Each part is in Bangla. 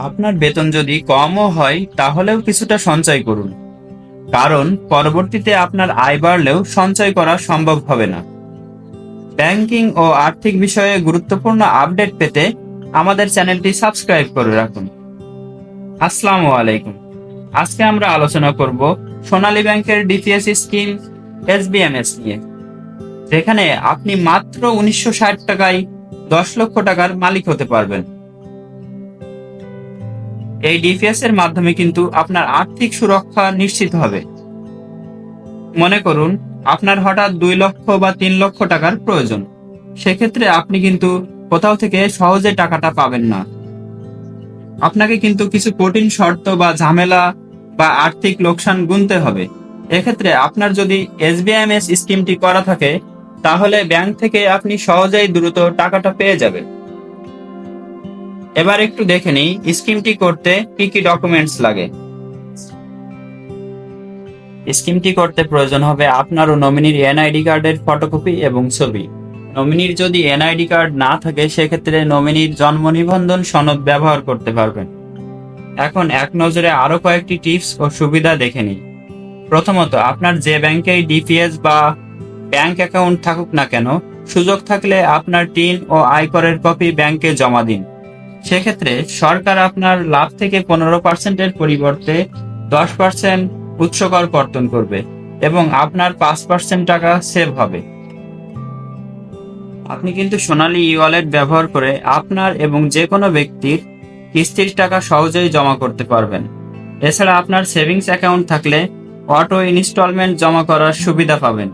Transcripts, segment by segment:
আপনার বেতন যদি কমও হয় তাহলেও কিছুটা সঞ্চয় করুন, কারণ পরবর্তীতে আপনার আয় বাড়লেও সঞ্চয় করা সম্ভব হবে না। ব্যাংকিং ও আর্থিক বিষয়ে গুরুত্বপূর্ণ আপডেট পেতে আমাদের চ্যানেলটি সাবস্ক্রাইব করে রাখুন। আসসালামু আলাইকুম। আজকে আমরা আলোচনা করব সোনালী ব্যাংকের ডিপিএস স্কিম এসবিএমএস নিয়ে, যেখানে আপনি মাত্র ১৯৬০ টাকায় ১০ লক্ষ টাকার মালিক হতে পারবেন। এই ডিপিএস এর মাধ্যমে কিন্তু আপনার আর্থিক সুরক্ষা নিশ্চিত হবে। মনে করুন আপনার হঠাৎ ২ লক্ষ বা ৩ লক্ষ টাকার প্রয়োজন, সেক্ষেত্রে আপনি কিন্তু কোথাও থেকে সহজে টাকাটা পাবেন না। আপনাকে কিন্তু কিছু কঠিন শর্ত বা ঝামেলা বা আর্থিক লোকসান গুনতে হবে। এক্ষেত্রে আপনার যদি এসবিএমএস স্কিমটি করা থাকে, তাহলে ব্যাংক থেকে আপনি সহজেই দ্রুত টাকাটা পেয়ে যাবেন। এবার একটু দেখে নিই স্কিমটি করতে কি কি ডকুমেন্টস লাগে। স্কিমটি করতে প্রয়োজন হবে আপনার ও নমিনির এনআইডি কার্ডের ফটোকপি এবং ছবি। নমিনির যদি এনআইডি কার্ড না থাকে, সেক্ষেত্রে নমিনির জন্ম নিবন্ধন সনদ ব্যবহার করতে পারবেন। এখন এক নজরে আরো কয়েকটি টিপস ও সুবিধা দেখে নিই। প্রথমত, আপনার যে ব্যাংকেই ডিপিএস বা ব্যাংক অ্যাকাউন্ট থাকুক না কেন, সুযোগ থাকলে আপনার টিন ও আয়করের কপি ব্যাংকে জমা দিন। সেক্ষেত্রে সরকার আপনার লাভ থেকে 15%-এর পরিবর্তে 10% উৎসকর কর্তন করবে এবং আপনার 5% টাকা সেভ হবে। আপনি কিন্তু সোনালী ই-ওয়ালেট ব্যবহার করে আপনার এবং যে কোনো ব্যক্তির কিস্তির টাকা সহজেই জমা করতে পারবেন। এছাড়া আপনার সেভিংস অ্যাকাউন্ট থাকলে অটো ইনস্টলমেন্ট জমা করার সুবিধা পাবেন।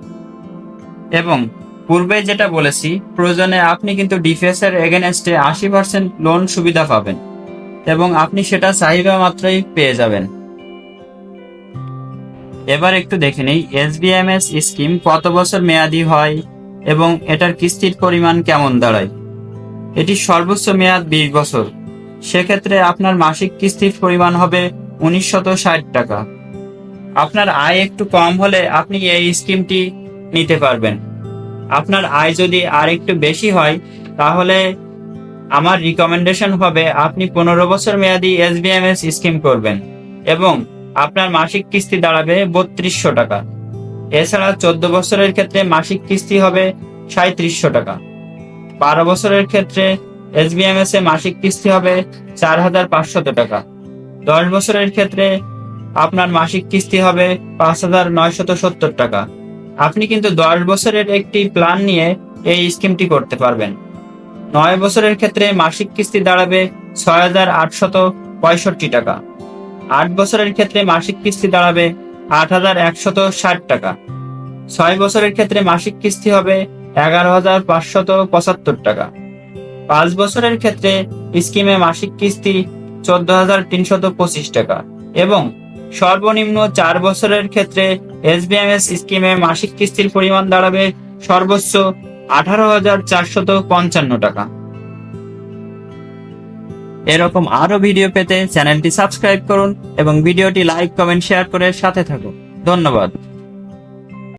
এবং পূর্বে যেটা বলেছি, প্রয়োজনে আপনি কিন্তু ডিপিএস এর এগেনস্টে 80% লোন সুবিধা পাবেন এবং আপনি সেটা চাহিদা মাত্রই পেয়ে যাবেন। এবার একটু দেখে নেই এসবিএমএস স্কিম কত বছর মেয়াদি হয় এবং এটার কিস্তির পরিমাণ কেমন দাঁড়ায়। এটি সর্বোচ্চ মেয়াদ 20 বছর। সেক্ষেত্রে আপনার মাসিক কিস্তির পরিমাণ হবে ১৯৬০ টাকা। আপনার আয় একটু কম হলে আপনি এই স্কিমটি নিতে পারবেন। আপনার আয় যদি আর একটু বেশি হয়, তাহলে আমার রিকমেন্ডেশন হবে আপনি 15 বছর মেয়াদি এসবিএমএস স্কিম করবেন এবং আপনার মাসিক কিস্তি দাঁড়াবে ৩২০০ টাকা। এছাড়া 14 বছরের ক্ষেত্রে মাসিক কিস্তি হবে ৩৭০০ টাকা। 12 বছরের ক্ষেত্রে এসবিএমএস এ মাসিক কিস্তি হবে ৪৫০০ টাকা। 10 বছরের ক্ষেত্রে আপনার মাসিক কিস্তি হবে ৫৯৭০ টাকা। আপনি কিন্তু 10 বছরের একটি প্ল্যান নিয়ে এই স্কিমটি করতে পারবেন। 9 বছরের ক্ষেত্রে মাসিক কিস্তি দাঁড়াবে ৬৮৬৫ টাকা। 8 বছরের ক্ষেত্রে মাসিক কিস্তি দাঁড়াবে ৮১৬০ টাকা। 6 বছরের ক্ষেত্রে মাসিক কিস্তি হবে ১১৫৭৫ টাকা। 5 বছরের ক্ষেত্রে স্কিমে মাসিক কিস্তি ১৪৩২৫ টাকা এবং সর্বনিম্ন 4 বছরের ক্ষেত্রে এসবিএমএস স্কিমে মাসিক কিস্তির পরিমাণ দাঁড়াবে সর্বোচ্চ ১৮৪৫৫ টাকা। এরকম আরো ভিডিও পেতে চ্যানেলটি সাবস্ক্রাইব করুন এবং ভিডিওটি লাইক, কমেন্ট, শেয়ার করে সাথে থাকুন। ধন্যবাদ।